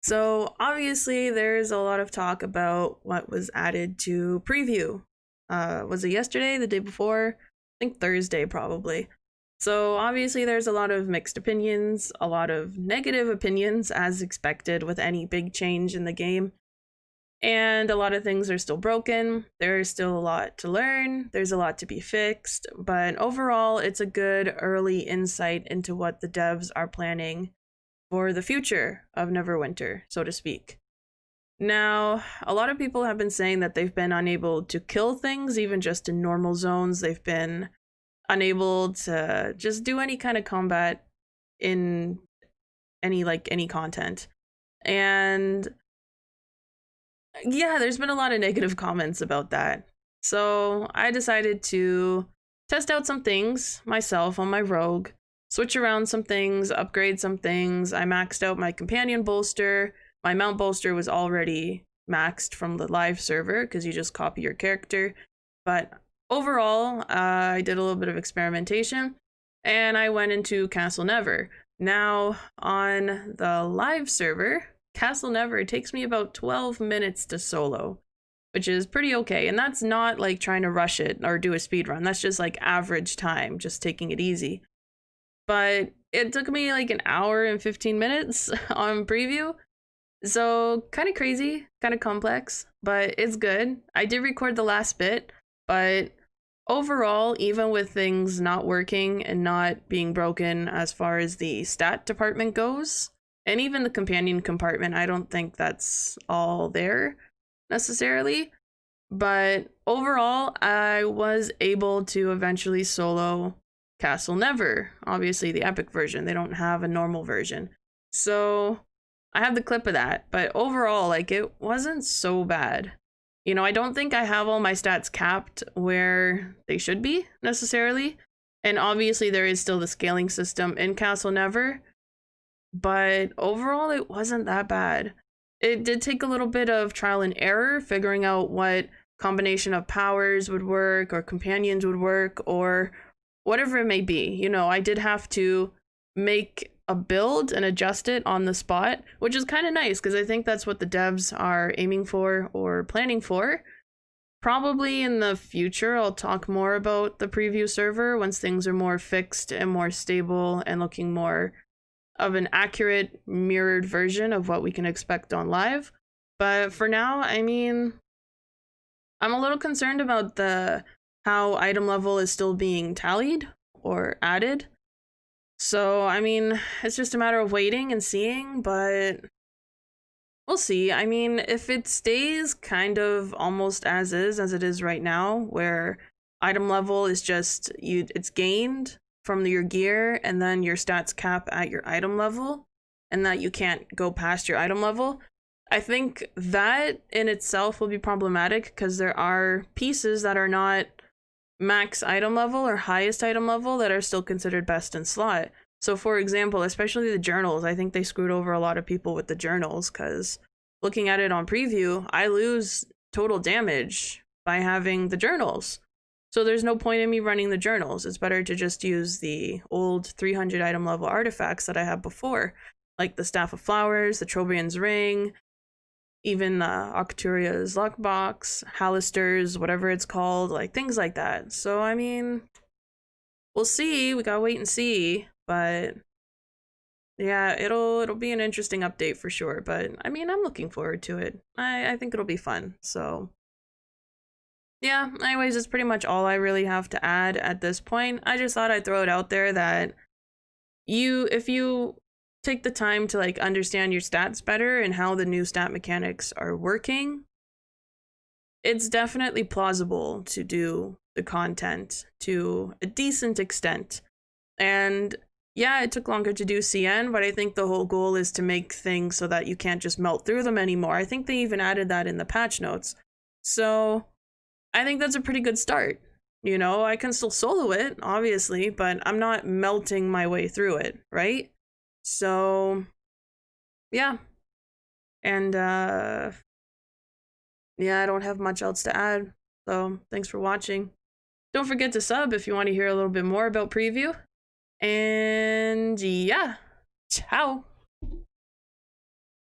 So obviously there's a lot of talk about what was added to preview. Was it yesterday, the day before? I think Thursday probably. So obviously there's a lot of mixed opinions, a lot of negative opinions as expected with any big change in the game. And a lot of things are still broken. There's still a lot to learn. There's a lot to be fixed. But overall, it's a good early insight into what the devs are planning for the future of Neverwinter, so to speak. Now, a lot of people have been saying that they've been unable to kill things, even just in normal zones. They've been unable to just do any kind of combat in any content. And yeah, there's been a lot of negative comments about that. So I decided to test out some things myself on my rogue, switch around some things, upgrade some things. I maxed out my companion bolster. My mount bolster was already maxed from the live server because you just copy your character. But overall, I did a little bit of experimentation and I went into Castle Never. Now, on the live server, Castle Never takes me about 12 minutes to solo, which is pretty okay. And that's not like trying to rush it or do a speed run. That's just like average time, just taking it easy. But it took me like an hour and 15 minutes on preview. So kind of crazy, kind of complex, but it's good. I did record the last bit, but overall, even with things not working and not being broken as far as the stat department goes, and even the companion compartment, I don't think that's all there necessarily. But overall, I was able to eventually solo Castle Never. Obviously, the epic version. They don't have a normal version. So I have the clip of that. But overall, like, it wasn't so bad. You know, I don't think I have all my stats capped where they should be necessarily. And obviously, there is still the scaling system in Castle Never. But overall, it wasn't that bad. It did take a little bit of trial and error, figuring out what combination of powers would work or companions would work or whatever it may be. You know, I did have to make a build and adjust it on the spot, which is kind of nice because I think that's what the devs are aiming for or planning for. Probably in the future, I'll talk more about the preview server once things are more fixed and more stable and looking more of an accurate mirrored version of what we can expect on live. But for now, I mean, I'm a little concerned about how item level is still being tallied or added. So, I mean, it's just a matter of waiting and seeing, but we'll see. I mean, if it stays kind of almost as it is right now, where item level is just it's gained from your gear and then your stats cap at your item level and that you can't go past your item level, I think that in itself will be problematic because there are pieces that are not max item level or highest item level that are still considered best in slot. So for example, especially the journals, I think they screwed over a lot of people with the journals because looking at it on preview, I lose total damage by having the journals. So there's no point in me running the journals. It's better to just use the old 300 item level artifacts that I had before, like the Staff of Flowers, the Trobriand's Ring, even Octuria's Lockbox, Hallister's, whatever it's called, like things like that. So, I mean, we'll see. We gotta wait and see. But yeah, it'll be an interesting update for sure. But I mean, I'm looking forward to it. I think it'll be fun. So yeah, anyways, it's pretty much all I really have to add at this point. I just thought I'd throw it out there that if you take the time to like understand your stats better and how the new stat mechanics are working, it's definitely plausible to do the content to a decent extent. And yeah, it took longer to do CN, but I think the whole goal is to make things so that you can't just melt through them anymore. I think they even added that in the patch notes. So I think that's a pretty good start. You know, I can still solo it, obviously, but I'm not melting my way through it, right? So, yeah. And, yeah, I don't have much else to add. So, thanks for watching. Don't forget to sub if you want to hear a little bit more about preview. And, yeah. Ciao.